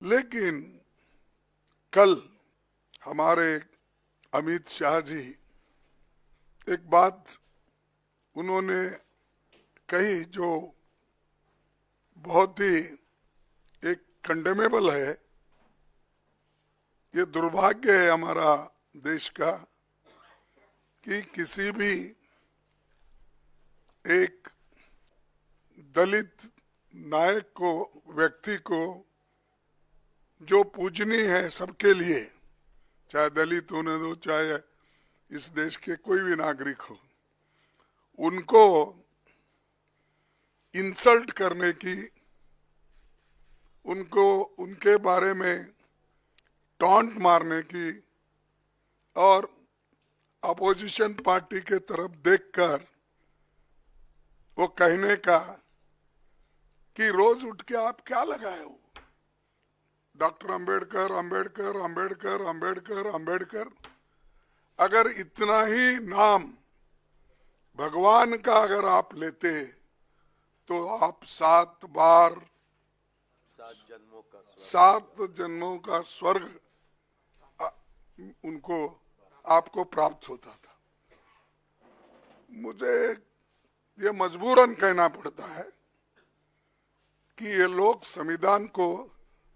लेकिन कल हमारे अमित शाह जी एक बात उन्होंने कही जो बहुत ही एक कंडेमेबल है। ये दुर्भाग्य है हमारा देश का कि किसी भी एक दलित नायक को, व्यक्ति को जो पूजनीय है सबके लिए, चाहे दलित होने दो चाहे इस देश के कोई भी नागरिक हो, उनको इंसल्ट करने की, उनको उनके बारे में टॉन्ट मारने की और अपोजिशन पार्टी के तरफ देखकर वो कहने का कि रोज उठ के आप क्या लगाए हो, डॉक्टर अंबेडकर अंबेडकर अंबेडकर अंबेडकर अंबेडकर। अगर इतना ही नाम भगवान का अगर आप लेते तो आप 7 जन्मों का स्वर्ग उनको आपको प्राप्त होता था। मुझे ये मजबूरन कहना पड़ता है कि ये लोग संविधान को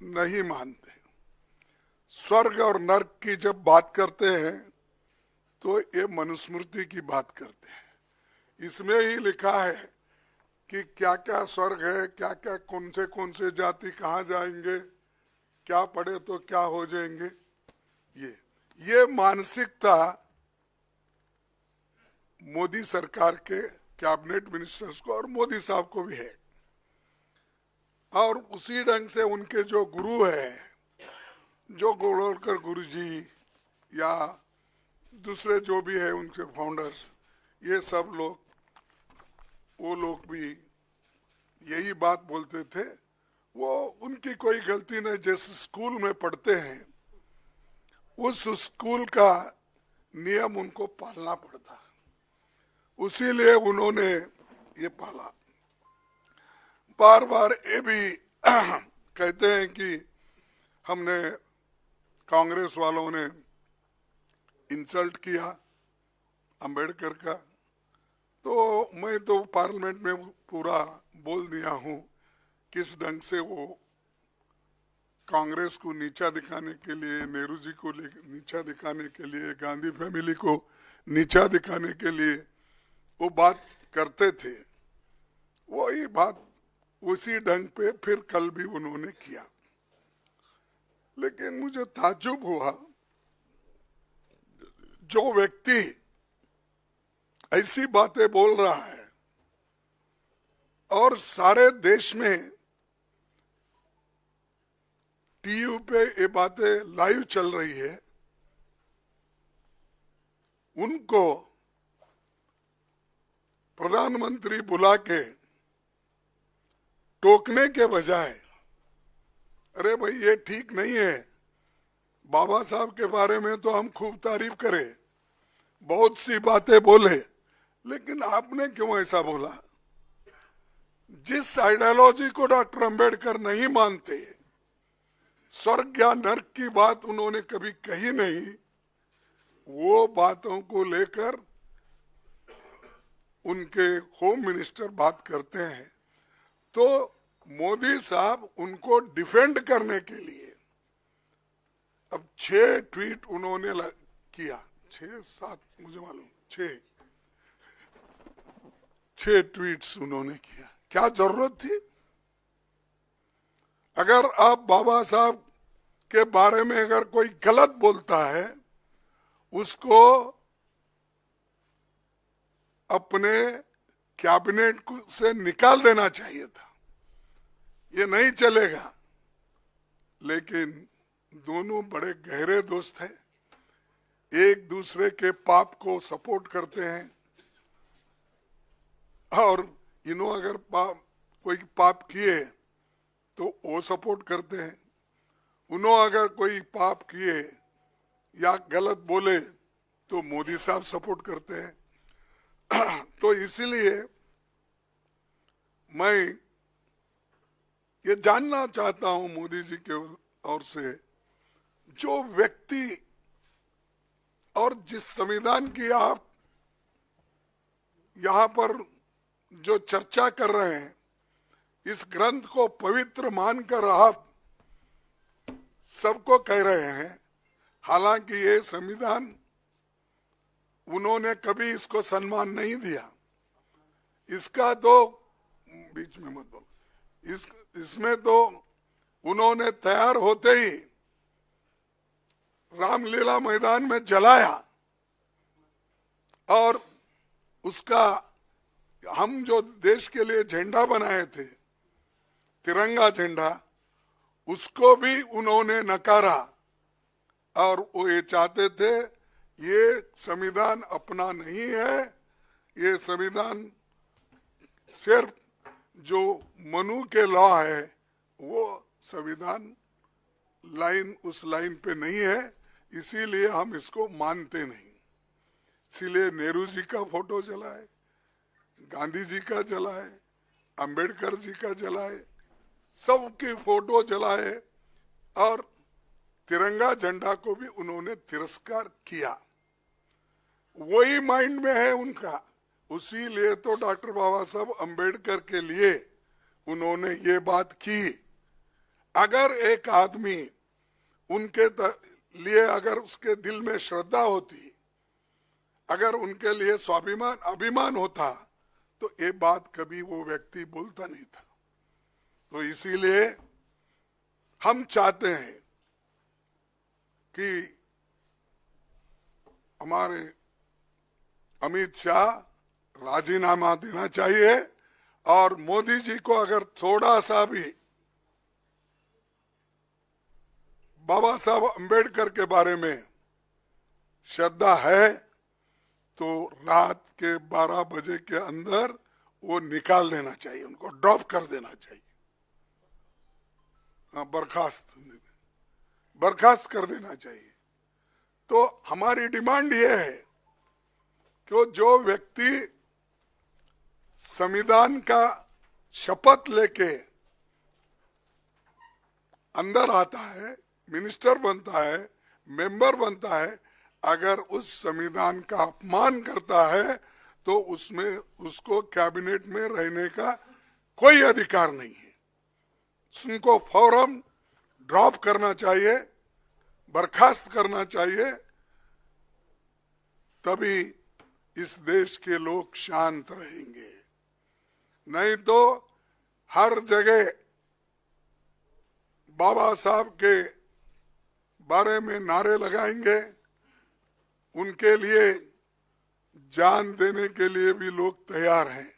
नहीं मानते। स्वर्ग और नर्क की जब बात करते हैं तो ये मनुस्मृति की बात करते हैं। इसमें ही लिखा है कि क्या क्या स्वर्ग है, क्या क्या कौन से जाति कहाँ जाएंगे, क्या पढ़े तो क्या हो जाएंगे। ये मानसिकता मोदी सरकार के कैबिनेट मिनिस्टर्स को और मोदी साहब को भी है। और उसी ढंग से उनके जो गुरु है, जो गोलवलकर गुरु जी या दूसरे जो भी है उनके फाउंडर्स, ये सब लोग, वो लोग भी यही बात बोलते थे। वो उनकी कोई गलती नहीं, जैसे स्कूल में पढ़ते हैं उस स्कूल का नियम उनको पालना पड़ता, उसीलिए उन्होंने ये पाला। बार बार ये भी कहते हैं कि हमने, कांग्रेस वालों ने इंसल्ट किया अंबेडकर का, तो मैं तो पार्लियामेंट में पूरा बोल दिया हूँ किस ढंग से वो कांग्रेस को नीचा दिखाने के लिए, नेहरू जी को नीचा दिखाने के लिए, गांधी फैमिली को नीचा दिखाने के लिए वो बात करते थे। वही बात उसी ढंग पे फिर कल भी उन्होंने किया। लेकिन मुझे ताज्जुब हुआ, जो व्यक्ति ऐसी बातें बोल रहा है और सारे देश में टीवी पे ये बातें लाइव चल रही है, उनको प्रधानमंत्री बुला के टोकने के बजाय, अरे भाई ये ठीक नहीं है, बाबा साहब के बारे में तो हम खूब तारीफ करें, बहुत सी बातें बोले, लेकिन आपने क्यों ऐसा बोला? जिस आइडियोलॉजी को डॉक्टर अंबेडकर नहीं मानते, स्वर्ग या नर्क की बात उन्होंने कभी कही नहीं, वो बातों को लेकर उनके होम मिनिस्टर बात करते हैं। तो मोदी साहब उनको डिफेंड करने के लिए अब 6 ट्वीट उन्होंने किया, 6-7 मुझे मालूम, 6 ट्वीट्स उन्होंने किया। क्या जरूरत थी? अगर आप बाबा साहब के बारे में अगर कोई गलत बोलता है, उसको अपने कैबिनेट से निकाल देना चाहिए था, ये नहीं चलेगा। लेकिन दोनों बड़े गहरे दोस्त हैं, एक दूसरे के पाप को सपोर्ट करते हैं, और इन्हों अगर कोई पाप किए तो वो सपोर्ट करते हैं, उन्हों अगर कोई पाप किए या गलत बोले तो मोदी साहब सपोर्ट करते हैं। तो इसीलिए मैं ये जानना चाहता हूं मोदी जी के ओर से जो व्यक्ति और जिस संविधान की आप यहाँ पर जो चर्चा कर रहे हैं, इस ग्रंथ को पवित्र मानकर आप सबको कह रहे हैं, हालांकि ये संविधान उन्होंने कभी इसको सम्मान नहीं दिया। इसका तो बीच में मत बोलो, इसमें तो उन्होंने तैयार होते ही रामलीला मैदान में जलाया और उसका हम जो देश के लिए झंडा बनाए थे, तिरंगा झंडा, उसको भी उन्होंने नकारा और वो ये चाहते थे ये संविधान अपना नहीं है, ये संविधान सिर्फ जो मनु के लॉ है वो संविधान लाइन उस लाइन पे नहीं है, इसीलिए हम इसको मानते नहीं। इसीलिए नेहरू जी का फोटो जलाए, गांधी जी का जलाए, अंबेडकर जी का जलाए, सबकी फोटो जलाए और तिरंगा झंडा को भी उन्होंने तिरस्कार किया। वही माइंड में है उनका। उसी लिए तो डॉक्टर बाबा साहब अंबेडकर के लिए उन्होंने ये बात की। अगर एक आदमी उनके लिए अगर उसके दिल में श्रद्धा होती, अगर उनके लिए स्वाभिमान अभिमान होता, तो ये बात कभी वो व्यक्ति बोलता नहीं था। तो इसीलिए हम चाहते हैं कि हमारे अमित शाह राजीनामा देना चाहिए और मोदी जी को अगर थोड़ा सा भी बाबा साहब अंबेडकर के बारे में श्रद्धा है तो रात के 12 बजे के अंदर वो निकाल देना चाहिए, उनको ड्रॉप कर देना चाहिए, बर्खास्त कर देना चाहिए। तो हमारी डिमांड ये है कि जो व्यक्ति संविधान का शपथ लेके अंदर आता है, मिनिस्टर बनता है, मेंबर बनता है, अगर उस संविधान का अपमान करता है तो उसमें उसको कैबिनेट में रहने का कोई अधिकार नहीं है। उनको फौरन ड्रॉप करना चाहिए, बर्खास्त करना चाहिए, तभी इस देश के लोग शांत रहेंगे। नहीं तो हर जगह बाबा साहब के बारे में नारे लगाएंगे, उनके लिए जान देने के लिए भी लोग तैयार हैं।